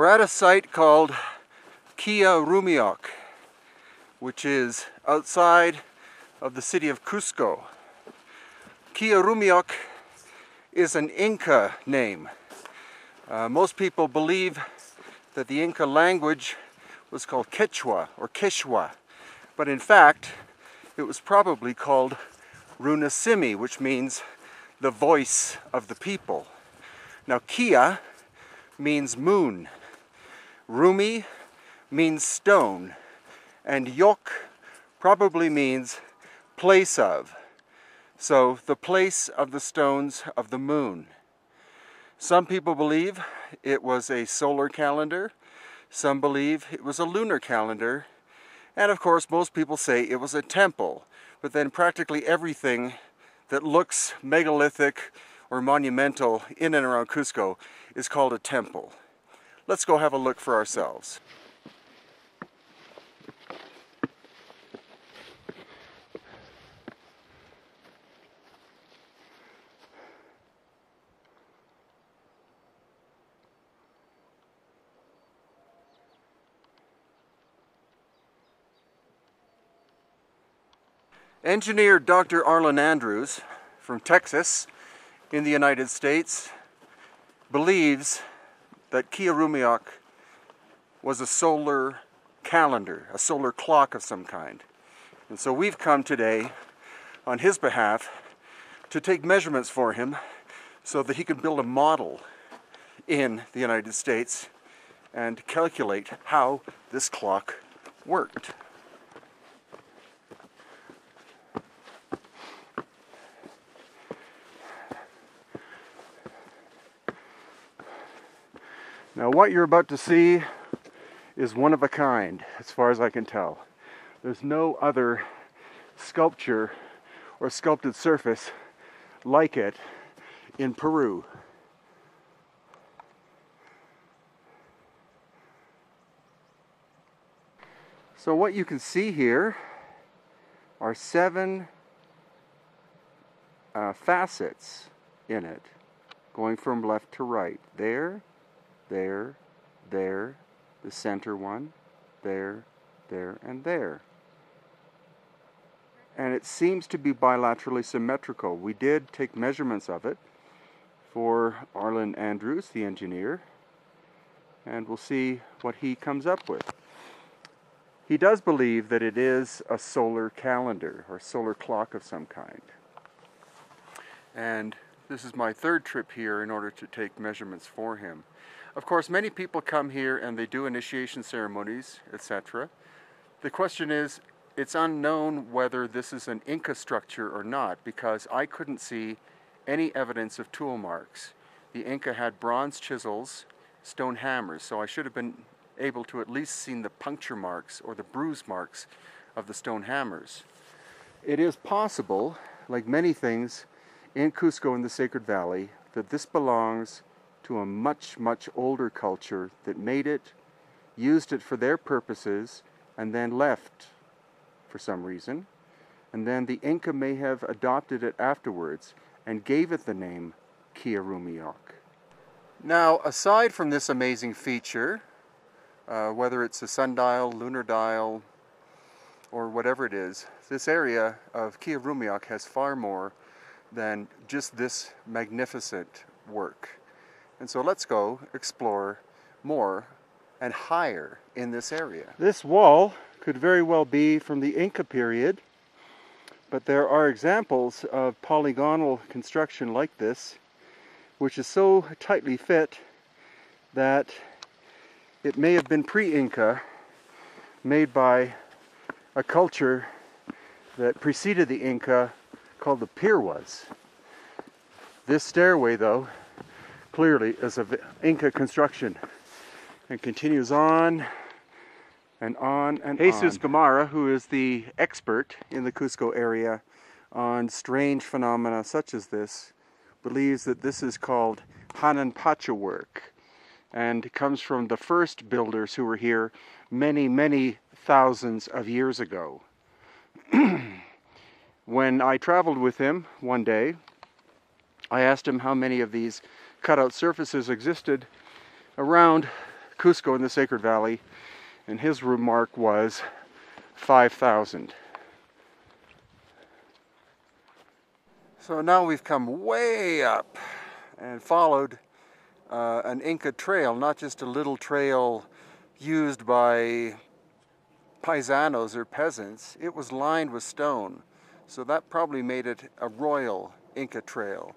We're at a site called Killarumiyoq, which is outside of the city of Cusco. Killarumiyoq is an Inca name. Most people believe that the Inca language was called Quechua or Quechua, but in fact it was probably called Runasimi, which means the voice of the people. Now Kia means moon, Rumi means stone, and Yok probably means place of. So the place of the stones of the moon. Some people believe it was a solar calendar, some believe it was a lunar calendar, and of course most people say it was a temple. But then practically everything that looks megalithic or monumental in and around Cusco is called a temple. Let's go have a look for ourselves. Engineer Dr. Arlen Andrews from Texas in the United States believes that Killarumiyoq was a solar calendar, a solar clock of some kind. And so we've come today on his behalf to take measurements for him so that he can build a model in the United States and calculate how this clock worked. Now what you're about to see is one of a kind, as far as I can tell. There's no other sculpture or sculpted surface like it in Peru. So what you can see here are 7 facets in it, going from left to right. There, the center one, there, and there. And it seems to be bilaterally symmetrical. We did take measurements of it for Arlen Andrews, the engineer, and we'll see what he comes up with. He does believe that it is a solar calendar or solar clock of some kind. And this is my 3rd trip here in order to take measurements for him. Of course, many people come here and they do initiation ceremonies, etc. The question is, it's unknown whether this is an Inca structure or not, because I couldn't see any evidence of tool marks. The Inca had bronze chisels, stone hammers, so I should have been able to at least see the puncture marks or the bruise marks of the stone hammers. It is possible, like many things in Cusco in the Sacred Valley, that this belongs to a much, much older culture that made it, used it for their purposes, and then left for some reason. And then the Inca may have adopted it afterwards and gave it the name Killarumiyoq. Now, aside from this amazing feature, whether it's a sundial, lunar dial, or whatever it is, this area of Killarumiyoq has far more than just this magnificent work. And so let's go explore more and higher in this area. This wall could very well be from the Inca period, but there are examples of polygonal construction like this, which is so tightly fit that it may have been pre-Inca, made by a culture that preceded the Inca called the Peruas. This stairway, though, clearly is of Inca construction and continues on and on and Jesus Gamarra, who is the expert in the Cusco area on strange phenomena such as this, believes that this is called Hanan work and comes from the first builders who were here many, many thousands of years ago. When I traveled with him one day, I asked him how many of these cutout surfaces existed around Cusco in the Sacred Valley, and his remark was 5,000. So now we've come way up and followed an Inca trail, not just a little trail used by paisanos or peasants. It was lined with stone, so that probably made it a royal Inca trail.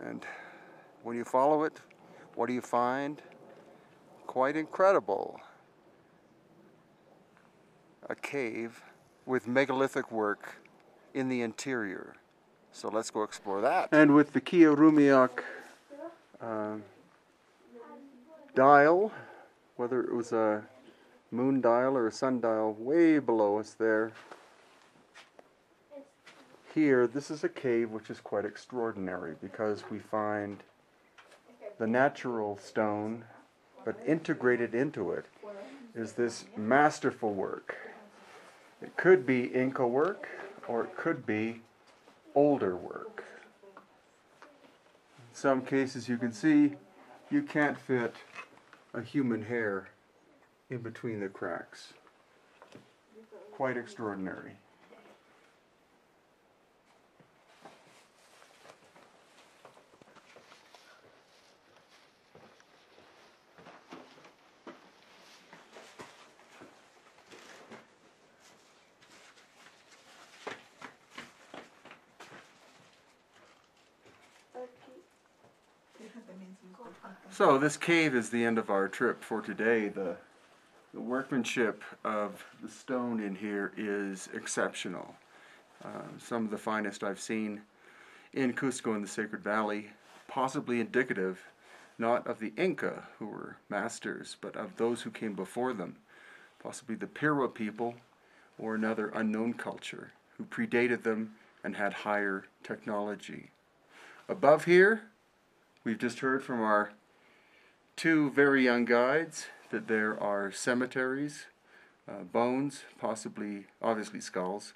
And when you follow it, what do you find? Quite incredible. A cave with megalithic work in the interior. So let's go explore that. And with the Killarumiyoq dial, whether it was a moon dial or a sundial, way below us there. Here, this is a cave which is quite extraordinary because we find the natural stone, but integrated into it is this masterful work. It could be Inca work, or it could be older work. In some cases you can see you can't fit a human hair in between the cracks. Quite extraordinary. So this cave is the end of our trip for today. The workmanship of the stone in here is exceptional. Some of the finest I've seen in Cusco in the Sacred Valley, possibly indicative not of the Inca, who were masters, but of those who came before them, possibly the Peru people or another unknown culture who predated them and had higher technology. Above here, we've just heard from our two very young guides that there are cemeteries, bones, possibly, obviously skulls.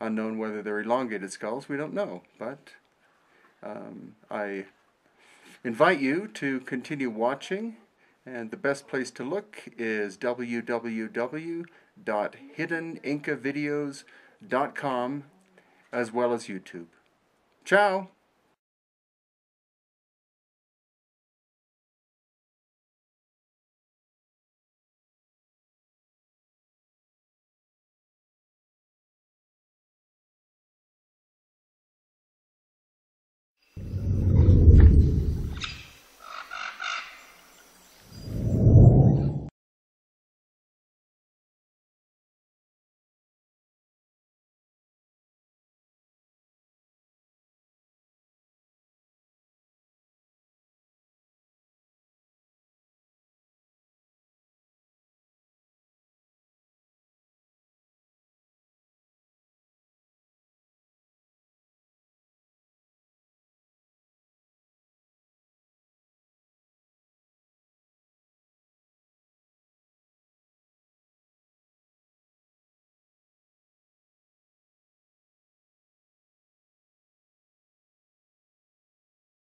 Unknown whether they're elongated skulls, we don't know. But I invite you to continue watching, and the best place to look is www.hiddenincavideos.com, as well as YouTube. Ciao!